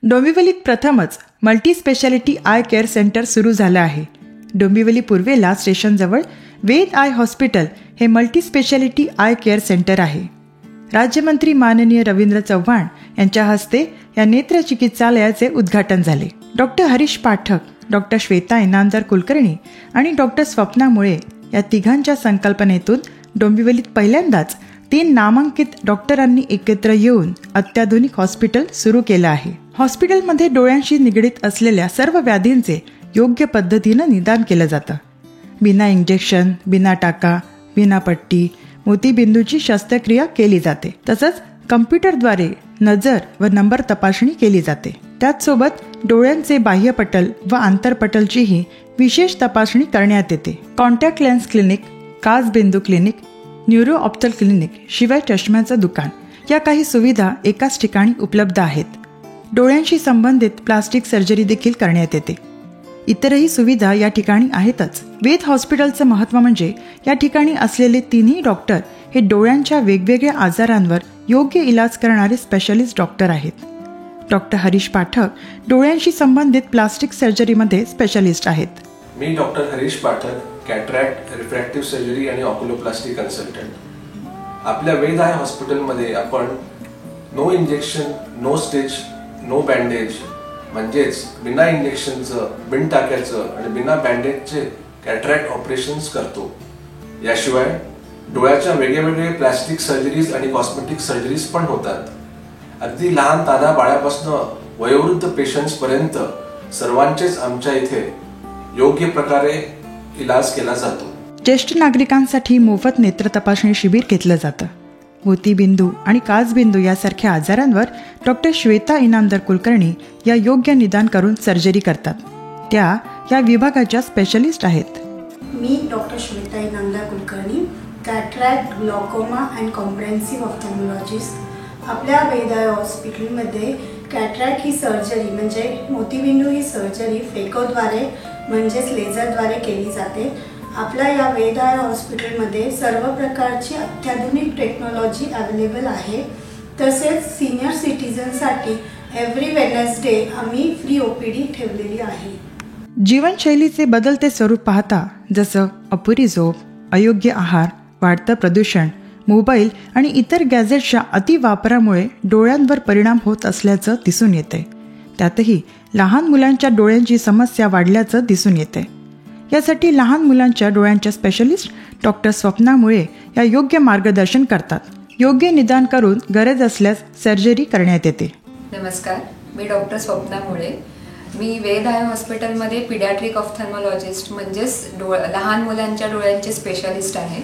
डोंबिवलीत प्रथमच multi speciality I care centre सुरू झालं आहे. डोंबिवली पूर्वेला स्टेशनजवळ वेद आय हॉस्पिटल हे multi speciality I care centre आहे. राज्यमंत्री माननीय रवींद्र चव्हाण यांच्या हस्ते या नेत्र चिकित्सालयाचे उद्घाटन झाले. डॉक्टर हरीश पाठक, डॉक्टर श्वेता इनामदार कुलकर्णी आणि डॉक्टर स्वप्ना मुळे या तिघांच्या संकल्पनेतून डोंबिवलीत पहिल्यांदाच 3 नामांकित डॉक्टरांनी एकत्र येऊन अत्याधुनिक हॉस्पिटल सुरू केलं आहे. हॉस्पिटलमध्ये डोळ्यांशी निगडीत असलेल्या सर्व व्याधींचे योग्य पद्धतीनं निदान केलं जातं. बिना इंजेक्शन, बिना टाका, बिना पट्टी, मोतीबिंदूची शस्त्रक्रिया केली जाते. तसंच कम्प्युटरद्वारे नजर व नंबर तपासणी केली जाते. त्याचसोबत डोळ्यांचे बाह्यपटल व आंतरपटलचीही विशेष तपासणी करण्यात येते. कॉन्टॅक्ट लेन्स क्लिनिक, काचबिंदू क्लिनिक, न्यूरो ऑप्थल क्लिनिक शिवाय चष्म्याचं दुकान या काही सुविधा एकाच ठिकाणी उपलब्ध आहेत. डोळ्यांशी संबंधित प्लास्टिक सर्जरी देखील करण्यात येते. इतरही सुविधा या ठिकाणी आहेतच. वेद हॉस्पिटलचं महत्त्व म्हणजे या ठिकाणी असलेले 3ही डॉक्टर हे डोळ्यांच्या वेगवेगळ्या आजारांवर योग्य इलाज करणारे स्पेशालिस्ट डॉक्टर आहेत. डॉक्टर हरीश पाठक डोळ्यांशी संबंधित प्लास्टिक सर्जरीमध्ये स्पेशालिस्ट आहेत. मी doctor Harish Pathak, cataract, refractive surgery आणि ऑक्युलोप्लास्टी कन्सल्टंट. आपल्या वेद आय हॉस्पिटलमध्ये आपण no injection, no stitch, no bandage म्हणजेच बिना इंजेक्शनचं, बिन टाक्याचं आणि बिना बँडेजचे कॅटरॅक्ट ऑपरेशन्स करतो. याशिवाय डोळ्याच्या वेगवेगळे प्लास्टिक सर्जरीज आणि कॉस्मेटिक सर्जरीज पण होतात. अगदी लहान तान्हा बाळापासून वयोवृद्ध पेशंट्सपर्यंत सर्वांचेच आमच्या इथे योग्य प्रकारे इलाज केला जातो. ज्येष्ठ नागरिकांसाठी मोफत नेत्र तपासणी शिबिर घेतलं जातं. मोतीबिंदू आणि काचबिंदू यासारख्या आजारांवर डॉक्टर श्वेता इनामदार कुलकर्णी या योग्य निदान करून सर्जरी करतात. त्या या विभागाच्या स्पेशलिस्ट आहेत. मी doctor Shweta Inamdar Kulkarni, cataract, glaucoma and comprehensive ophthalmologist. आपल्या वेद आय हॉस्पिटलमध्ये कॅटरॅक्ट ही सर्जरी म्हणजे मोतीबिंदू ही सर्जरी फेकोद्वारे म्हणजेच लेझरद्वारे केली जाते. आपल्या या वेद आय हॉस्पिटलमध्ये सर्व प्रकारची अत्याधुनिक टेक्नॉलॉजी अवेलेबल आहे. तसेच सिनियर सिटीजनसाठी एव्हरी वेडनेसडे आम्ही फ्री OPD ठेवलेली आहे. जीवनशैलीचे बदलते स्वरूप पाहता जसं अपुरी झोप, अयोग्य आहार, वाढतं प्रदूषण, मोबाईल आणि इतर गॅजेट्सच्या अतिवापरामुळे डोळ्यांवर परिणाम होत असल्याचं दिसून येते. त्यातही लहान मुलांच्या डोळ्यांची समस्या वाढल्याचं दिसून येते. यासाठी लहान मुलांच्या डोळ्यांच्या स्पेशलिस्ट डॉक्टर स्वप्ना मुळे या योग्य मार्गदर्शन करतात. योग्य निदान करून गरज असल्यास सर्जरी करण्यात येते. नमस्कार, मी डॉक्टर स्वप्ना मुळे. मी वेद आय हॉस्पिटलमध्ये पिडियाट्रिक ऑप्थॅल्मॉलॉजिस्ट म्हणजेच लहान मुलांच्या डोळ्यांचे स्पेशालिस्ट आहे.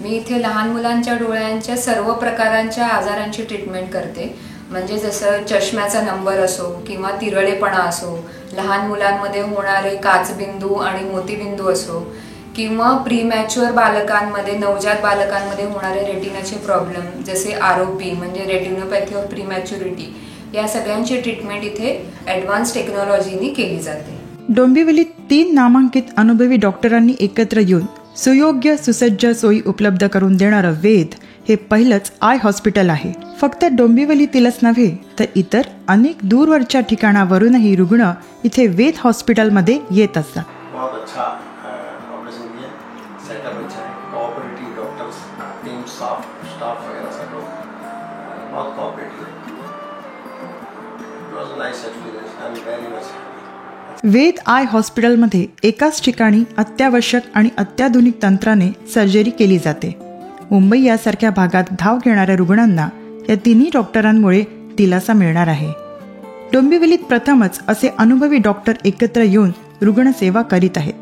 मी इथे लहान मुलांच्या डोळ्यांच्या सर्व प्रकारांच्या आजारांची ट्रीटमेंट करते. म्हणजे जसं चष्म्याचा नंबर असो किंवा तिरळेपणा असो, लहान मुलांमध्ये होणारे काचबिंदू आणि मोतीबिंदू असो, किंवा प्रीमॅच्युअर बालकांमध्ये, नवजात बालकांमध्ये होणारे रेटिनाचे प्रॉब्लेम जसे ROP म्हणजे रेटिनोपॅथी ऑफ प्रीमॅच्युरिटी, या सगळ्यांची ट्रीटमेंट इथे ॲडव्हान्स टेक्नॉलॉजीनी केली जाते. डोंबिवलीत 3 नामांकित अनुभवी डॉक्टरांनी एकत्र येऊन सुयोग्य सुसज्ज सोयी उपलब्ध करून देणारं वेद हे पहिलंच आय हॉस्पिटल आहे. फक्त डोंबिवलीतीलच नव्हे तर इतर अनेक दूरवरच्या ठिकाणावरूनही रुग्ण इथे वेद हॉस्पिटलमध्ये येत असतात. वेद आय हॉस्पिटलमध्ये एकाच ठिकाणी अत्यावश्यक आणि अत्याधुनिक तंत्राने सर्जरी केली जाते. मुंबई यासारख्या भागात धाव घेणाऱ्या रुग्णांना या 3ही डॉक्टरांमुळे दिलासा मिळणार आहे. डोंबिवलीत प्रथमच असे अनुभवी डॉक्टर एकत्र येऊन रुग्णसेवा करीत आहेत.